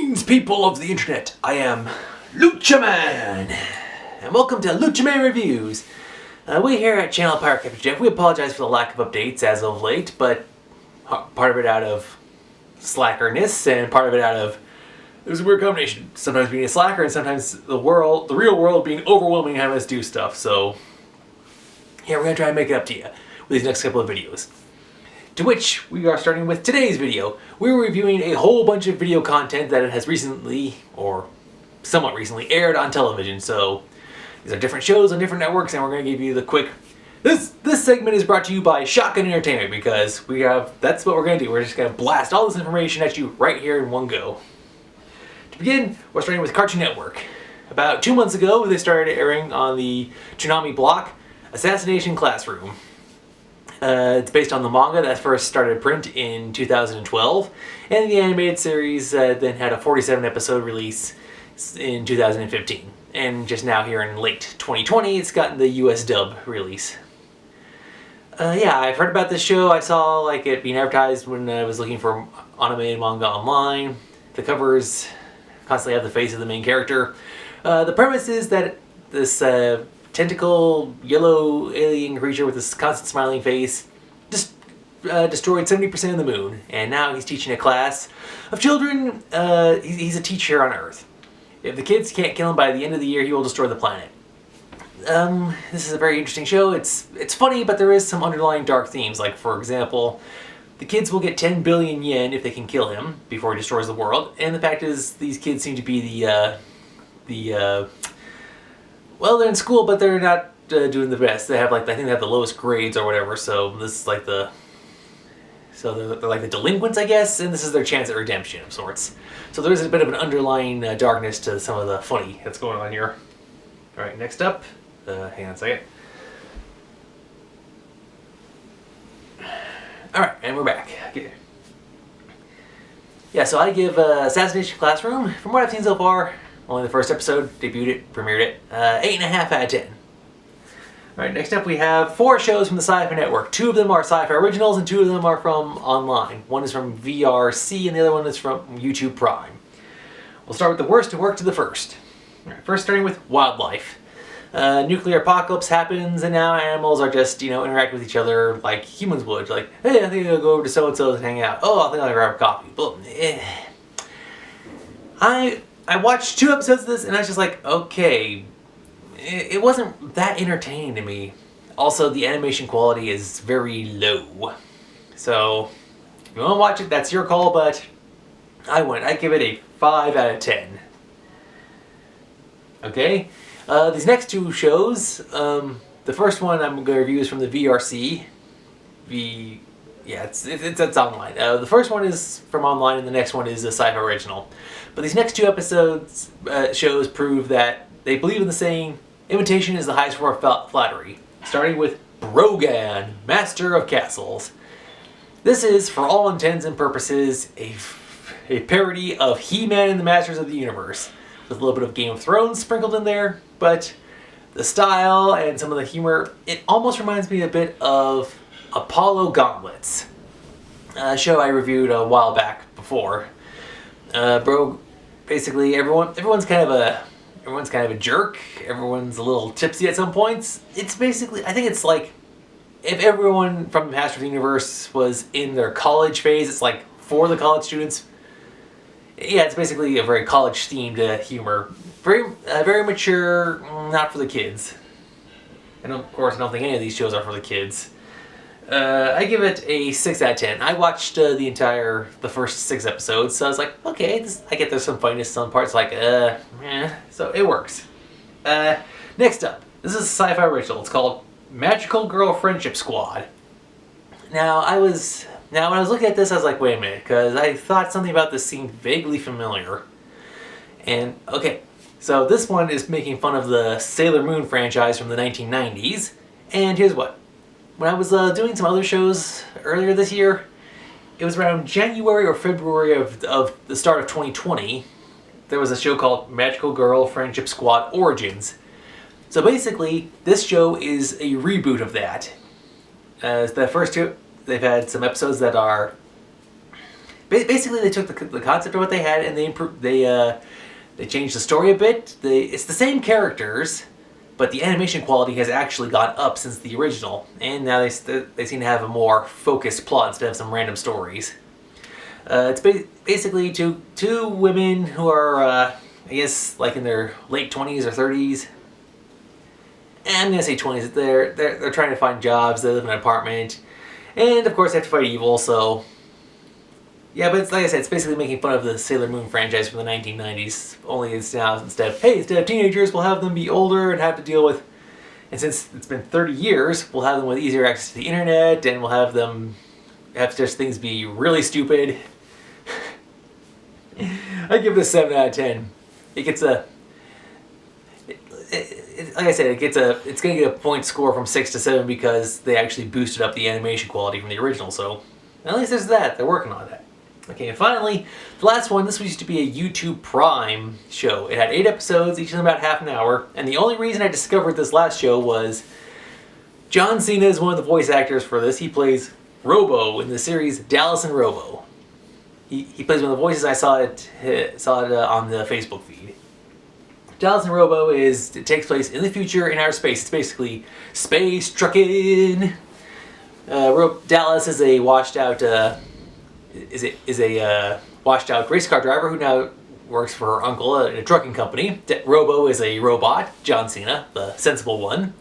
Greetings, people of the internet. I am LUCHA Man, and welcome to LUCHA Man Reviews. We here at Channel Pirate Captain Jeff, we apologize for the lack of updates as of late, but part of it out of slackerness, and part of it out of there's a weird combination. Sometimes being a slacker, and sometimes the real world, being overwhelming and having us do stuff. So yeah, we're gonna try and make it up to you with these next couple of videos. To which we are starting with today's video. We're reviewing a whole bunch of video content that has recently, or somewhat recently, aired on television. So these are different shows on different networks, and we're going to give you the quick... This segment is brought to you by Shotgun Entertainment, because that's what we're going to do. We're just going to blast all this information at you right here in one go. To begin, we're starting with Cartoon Network. About 2 months ago, they started airing on the Toonami block, Assassination Classroom. It's based on the manga that first started print in 2012, and the animated series then had a 47-episode release in 2015. And just now here in late 2020, it's gotten the US dub release. Yeah, I've heard about this show. I saw it being advertised when I was looking for animated manga online. The covers constantly have the face of the main character. The premise is that this tentacle, yellow alien creature with this constant smiling face just destroyed 70% of the moon, and now he's teaching a class of children. He's a teacher on Earth. If the kids can't kill him by the end of the year, he will destroy the planet. This is a very interesting show. It's funny, but there is some underlying dark themes. Like, for example, the kids will get 10 billion yen if they can kill him before he destroys the world, and the fact is these kids seem to be well, they're in school, but they're not doing the best. They have I think they have the lowest grades or whatever. So this is they're like the delinquents, I guess, and this is their chance at redemption of sorts. So there is a bit of an underlying darkness to some of the funny that's going on here. All right, next up, hang on a second. All right, and we're back. Okay. Yeah, so I give Assassination Classroom, from what I've seen so far, only the first episode, debuted it, premiered it, 8.5 out of 10. Alright, next up we have 4 shows from the Sci-Fi Network. 2 of them are Sci-Fi Originals, and 2 of them are from online. One is from VRC, and the other one is from YouTube Prime. We'll start with the worst and work to the first. Alright, first starting with Wildlife. Nuclear apocalypse happens, and now animals are just, interact with each other like humans would. Like, hey, I think I'll go over to so-and-so and hang out. Oh, I think I'll grab a coffee. I watched 2 episodes of this, and I was just like, okay, it wasn't that entertaining to me. Also, the animation quality is very low. So, if you want to watch it, that's your call, but I give it a 5 out of 10. Okay, these next 2 shows, the first one I'm going to review is from the VRC. Yeah, it's online. The first one is from online, and the next one is a Sci-Fi Original. But these next 2 episodes shows prove that they believe in the saying, imitation is the highest form of flattery. Starting with Brogan, Master of Castles. This is, for all intents and purposes, a parody of He-Man and the Masters of the Universe, with a little bit of Game of Thrones sprinkled in there, but the style and some of the humor, it almost reminds me a bit of Apollo Gauntlets, a show I reviewed a while back before. Basically everyone's kind of a jerk. Everyone's a little tipsy at some points. It's basically, I think it's like if everyone from Masters of the Universe was in their college phase. It's like for the college students. Yeah, it's basically a very college themed humor. Very mature, not for the kids. And of course, I don't think any of these shows are for the kids. I give it a 6 out of 10. I watched the first 6 episodes, so I was like, okay, I get there's some funniness, some parts so it works. Next up, this is a Sci-Fi Original. It's called Magical Girl Friendship Squad. Now, when I was looking at this, I was like, wait a minute, because I thought something about this seemed vaguely familiar. And, okay, so this one is making fun of the Sailor Moon franchise from the 1990s, and here's what. When I was doing some other shows earlier this year, it was around January or February of the start of 2020, there was a show called Magical Girl Friendship Squad Origins. So basically, this show is a reboot of that. The first 2, they've had some episodes that are Basically, they took the concept of what they had and they improved. They changed the story a bit. It's the same characters, but the animation quality has actually gone up since the original, and now they seem to have a more focused plot instead of some random stories. It's basically two women who are, I guess, like in their late 20s or 30s. I'm gonna say 20s. They're trying to find jobs. They live in an apartment, and of course they have to fight evil. So yeah, but it's, like I said, it's basically making fun of the Sailor Moon franchise from the 1990s. Only it's now instead of teenagers, we'll have them be older and have to deal with. And since it's been 30 years, we'll have them with easier access to the internet, and we'll have them have just things be really stupid. I give it a 7 out of 10. It gets a. Like I said, it's gonna get a point score from 6 to 7 because they actually boosted up the animation quality from the original. So at least there's that. They're working on that. Okay, and finally, the last one. This used to be a YouTube Prime show. It had 8 episodes, each of them about half an hour. And the only reason I discovered this last show was John Cena is one of the voice actors for this. He plays Robo in the series Dallas and Robo. He plays one of the voices. I saw it on the Facebook feed. Dallas and Robo it takes place in the future in outer space. It's basically space trucking. Dallas is a washed out washed out race car driver who now works for her uncle at a trucking company. Robo is a robot, John Cena, the sensible one.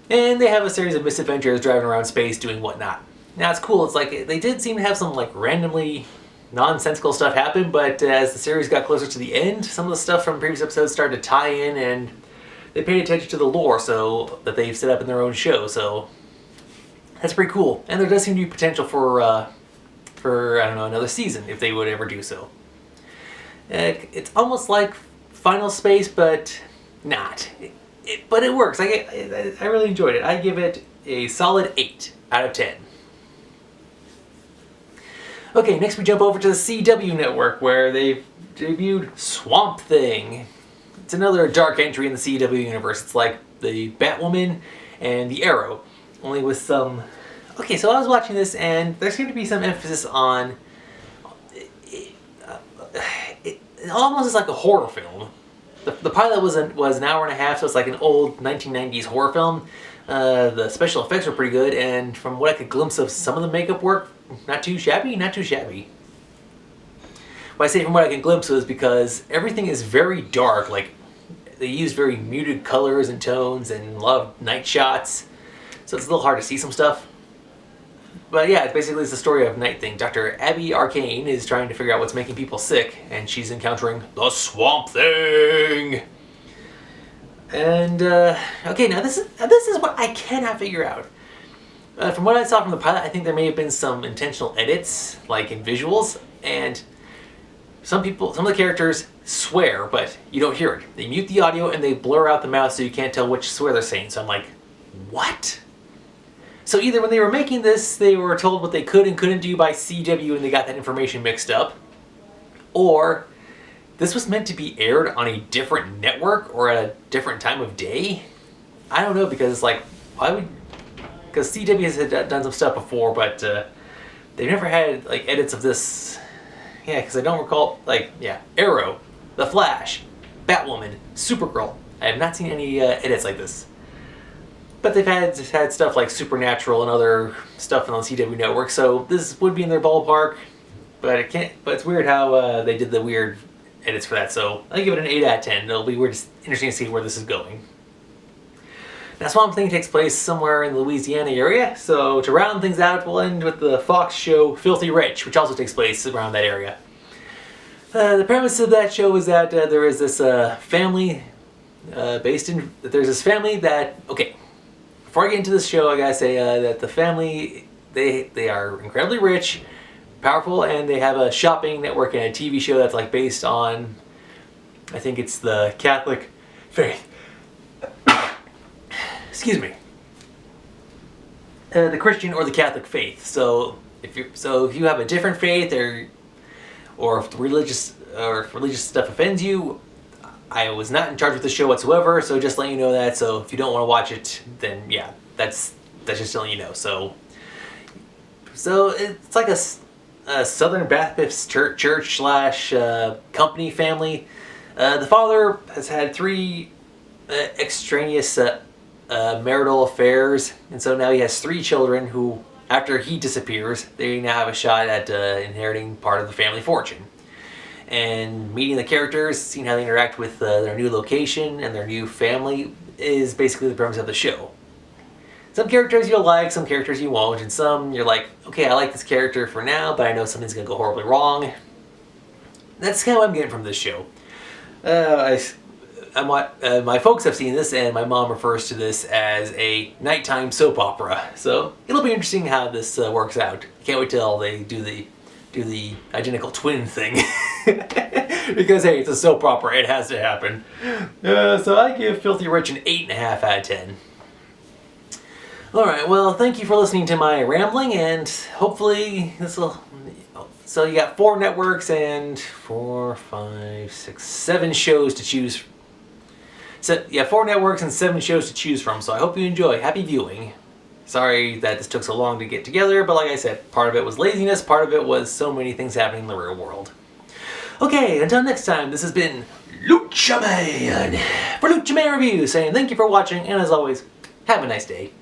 And they have a series of misadventures driving around space doing whatnot. Now it's cool. It's like they did seem to have some like randomly nonsensical stuff happen, but as the series got closer to the end, some of the stuff from previous episodes started to tie in, and they paid attention to the lore so that they've set up in their own show. So that's pretty cool, and there does seem to be potential for I don't know, another season if they would ever do so. It's almost like Final Space, but not. But it works. I really enjoyed it. I give it a solid 8 out of 10. Okay, next we jump over to the CW network where they've debuted Swamp Thing. It's another dark entry in the CW universe. It's like the Batwoman and the Arrow, only with some... Okay, so I was watching this and there seemed to be some emphasis on... It almost is like a horror film. The pilot was an hour and a half, so it's like an old 1990s horror film. The special effects were pretty good, and from what I could glimpse of some of the makeup work, not too shabby, not too shabby. Why I say from what I can glimpse was because everything is very dark. Like, they use very muted colors and tones and a lot of night shots, so it's a little hard to see some stuff. But yeah, it's the story of Night Thing. Dr. Abby Arcane is trying to figure out what's making people sick, and she's encountering the Swamp Thing. And okay, now this is what I cannot figure out. From what I saw from the pilot, I think there may have been some intentional edits, like in visuals, and some of the characters swear, but you don't hear it. They mute the audio and they blur out the mouth so you can't tell which swear they're saying. So I'm like, what? So either when they were making this, they were told what they could and couldn't do by CW and they got that information mixed up, or this was meant to be aired on a different network or at a different time of day. I don't know, because like, why would... Because CW has done some stuff before, but they've never had like edits of this. Yeah, because I don't recall, like, yeah, Arrow, The Flash, Batwoman, Supergirl. I have not seen any edits like this. But they've had stuff like Supernatural and other stuff on the CW network, so this would be in their ballpark. But it can't. But it's weird how they did the weird edits for that. So I give it an 8 out of 10. It'll be weird, interesting to see where this is going. Now, Swamp Thing takes place somewhere in the Louisiana area, so to round things out, we'll end with the Fox show Filthy Rich, which also takes place around that area. The premise of that show is that there is this family there's this family that, okay, before I get into this show, I gotta say that the family, they are incredibly rich, powerful, and they have a shopping network and a TV show that's like based on, I think it's the Catholic faith. Excuse me. The Christian or the Catholic faith. So if you have a different faith, or if religious stuff offends you, I was not in charge of the show whatsoever. So just letting you know that. So if you don't want to watch it, then yeah, that's just letting you know. So it's like Southern Baptist church slash company family. The father has had 3 extraneous marital affairs, and so now he has 3 children who, after he disappears, they now have a shot at inheriting part of the family fortune. And meeting the characters, seeing how they interact with their new location and their new family is basically the premise of the show. Some characters you'll like, some characters you won't, and some you're like, okay, I like this character for now, but I know something's going to go horribly wrong. That's kind of what I'm getting from this show. My folks have seen this, and my mom refers to this as a nighttime soap opera. So it'll be interesting how this works out. Can't wait till they do the identical twin thing. Because hey, it's a soap opera, it has to happen. So I give Filthy Rich an 8.5 out of 10. Alright, well, thank you for listening to my rambling, and hopefully this will... So you got 4 networks and 4, 5, 6, 7 shows to choose. So yeah, 4 networks and 7 shows to choose from, so I hope you enjoy. Happy viewing. Sorry that this took so long to get together, but like I said, part of it was laziness, part of it was so many things happening in the real world. Okay, until next time, this has been Lucha Man for Lucha Man Reviews, saying thank you for watching, and as always, have a nice day.